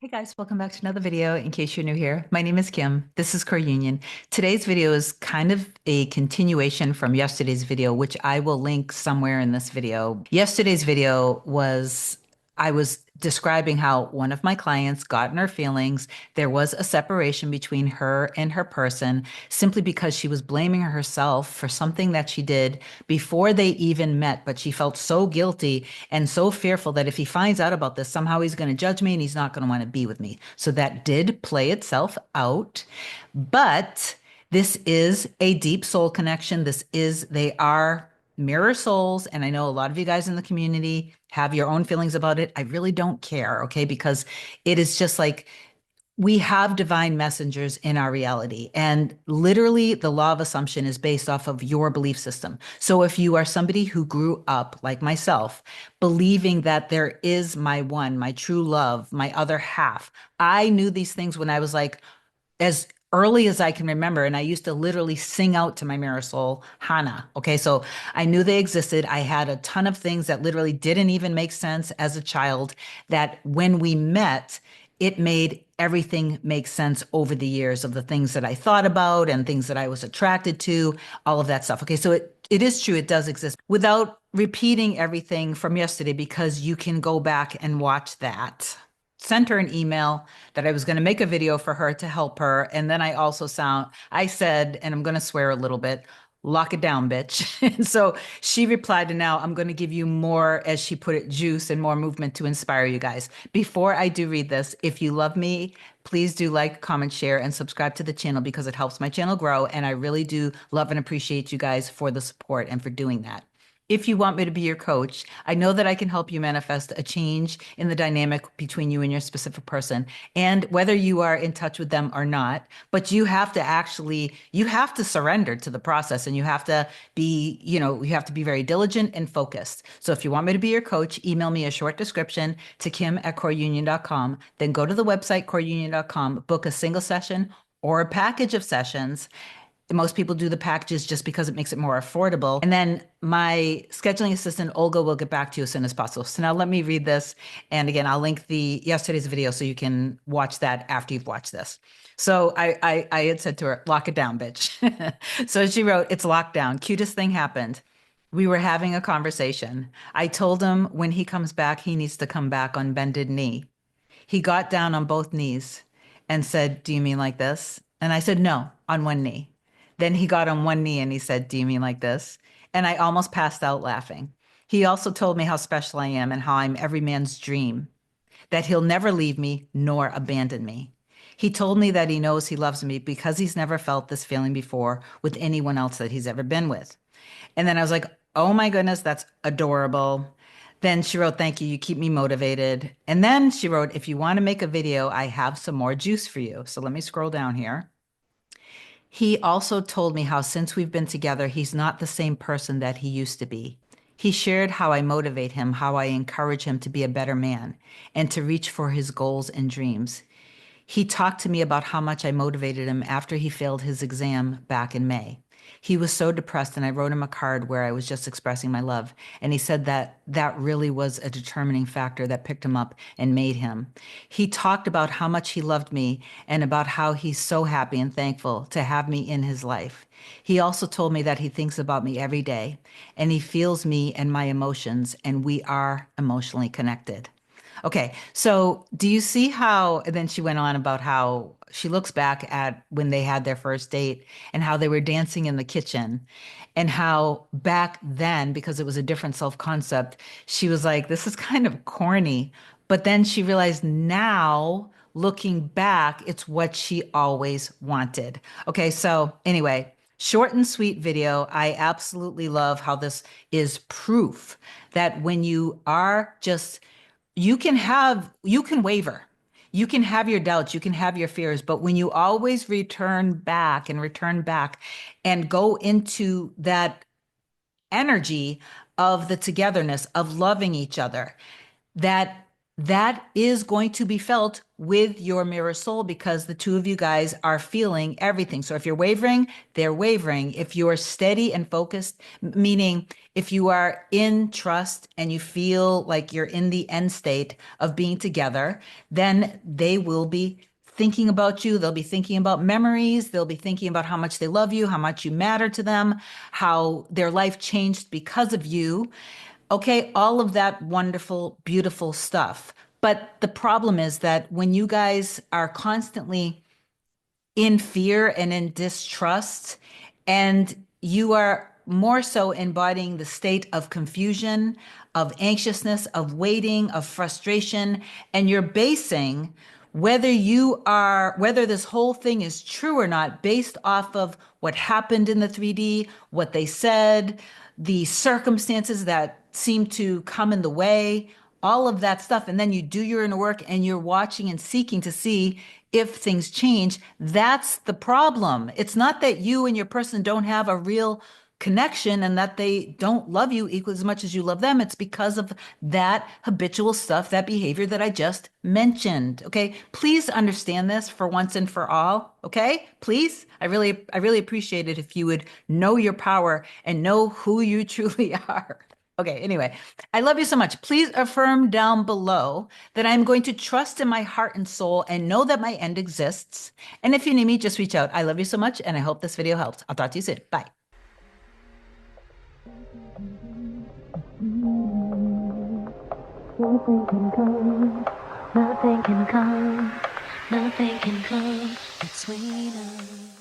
Hey guys, welcome back to another video. In case you're new here, my name is Kim. This is Core Union. Today's video is kind of a continuation from yesterday's video, which I will link somewhere in this video. Yesterday's video was I was describing how one of my clients got in her feelings. There was a separation between her and her person simply because she was blaming herself for something that she did before they even met, but she felt so guilty and so fearful that if he finds out about this, somehow he's going to judge me and he's not going to want to be with me. So that did play itself out. But this is a deep soul connection. They are mirror souls. And I know a lot of you guys in the community have your own feelings about it. I really don't care, okay? Because it is just like we have divine messengers in our reality. And literally, the law of assumption is based off of your belief system. So if you are somebody who grew up, like myself, believing that there is my one, my true love, my other half, I knew these things when I was like, as early as I can remember. And I used to literally sing out to my mirror soul, Hana. Okay. So I knew they existed. I had a ton of things that literally didn't even make sense as a child that when we met, it made everything make sense over the years of the things that I thought about and things that I was attracted to, all of that stuff. Okay. So it is true. It does exist without repeating everything from yesterday because you can go back and watch that. Sent her an email that I was going to make a video for her to help her. And then I said, and I'm going to swear a little bit, lock it down, bitch. And so she replied, and now I'm going to give you more, as she put it, juice and more movement to inspire you guys. Before I do read this, if you love me, please do like, comment, share, and subscribe to the channel because it helps my channel grow. And I really do love and appreciate you guys for the support and for doing that. If you want me to be your coach, I know that I can help you manifest a change in the dynamic between you and your specific person. And whether you are in touch with them or not, but you have to surrender to the process and you have to be very diligent and focused. So if you want me to be your coach, email me a short description to kim@coreunion.com. Then go to the website, coreunion.com, book a single session or a package of sessions. Most people do the packages just because it makes it more affordable. And then my scheduling assistant, Olga, will get back to you as soon as possible. So now let me read this. And again, I'll link yesterday's video so you can watch that after you've watched this. So I had said to her, lock it down, bitch. So she wrote, it's locked down. Cutest thing happened. We were having a conversation. I told him when he comes back, he needs to come back on bended knee. He got down on both knees and said, do you mean like this? And I said, no, on one knee. Then he got on one knee and he said, do you mean like this? And I almost passed out laughing. He also told me how special I am and how I'm every man's dream, that he'll never leave me nor abandon me. He told me that he knows he loves me because he's never felt this feeling before with anyone else that he's ever been with. And then I was like, oh my goodness, that's adorable. Then she wrote, thank you. You keep me motivated. And then she wrote, if you want to make a video, I have some more juice for you. So let me scroll down here. He also told me how since we've been together, he's not the same person that he used to be. He shared how I motivate him, how I encourage him to be a better man and to reach for his goals and dreams. He talked to me about how much I motivated him after he failed his exam back in May. He was so depressed, and I wrote him a card where I was just expressing my love. And he said that that really was a determining factor that picked him up and made him. He talked about how much he loved me and about how he's so happy and thankful to have me in his life. He also told me that he thinks about me every day and he feels me and my emotions, and we are emotionally connected. Okay, so do you see how, and then she went on about how she looks back at when they had their first date and how they were dancing in the kitchen and how back then, because it was a different self-concept, she was like, this is kind of corny. But then she realized now, looking back, it's what she always wanted. Okay, so anyway, short and sweet video. I absolutely love how this is proof that when you are just you can waver. You can have your doubts, you can have your fears, but when you always return back and go into that energy of the togetherness of loving each other, that that is going to be felt with your mirror soul because the two of you guys are feeling everything. So if you're wavering, they're wavering. If you are steady and focused, meaning if you are in trust and you feel like you're in the end state of being together, then they will be thinking about you. They'll be thinking about memories. They'll be thinking about how much they love you, how much you matter to them, how their life changed because of you. Okay, all of that wonderful, beautiful stuff. But the problem is that when you guys are constantly in fear and in distrust, and you are more so embodying the state of confusion, of anxiousness, of waiting, of frustration, and you're basing whether this whole thing is true or not based off of what happened in the 3D, what they said, the circumstances that seem to come in the way, all of that stuff. And then you do your inner work and you're watching and seeking to see if things change. That's the problem. It's not that you and your person don't have a real connection and that they don't love you equally as much as you love them. It's because of that habitual stuff, that behavior that I just mentioned. Okay. Please understand this for once and for all. Okay. Please. I really appreciate it if you would know your power and know who you truly are. Okay, anyway, I love you so much. Please affirm down below that I'm going to trust in my heart and soul and know that my end exists. And if you need me, just reach out. I love you so much, and I hope this video helped. I'll talk to you soon. Bye. Nothing can come, nothing can come, nothing can come between us.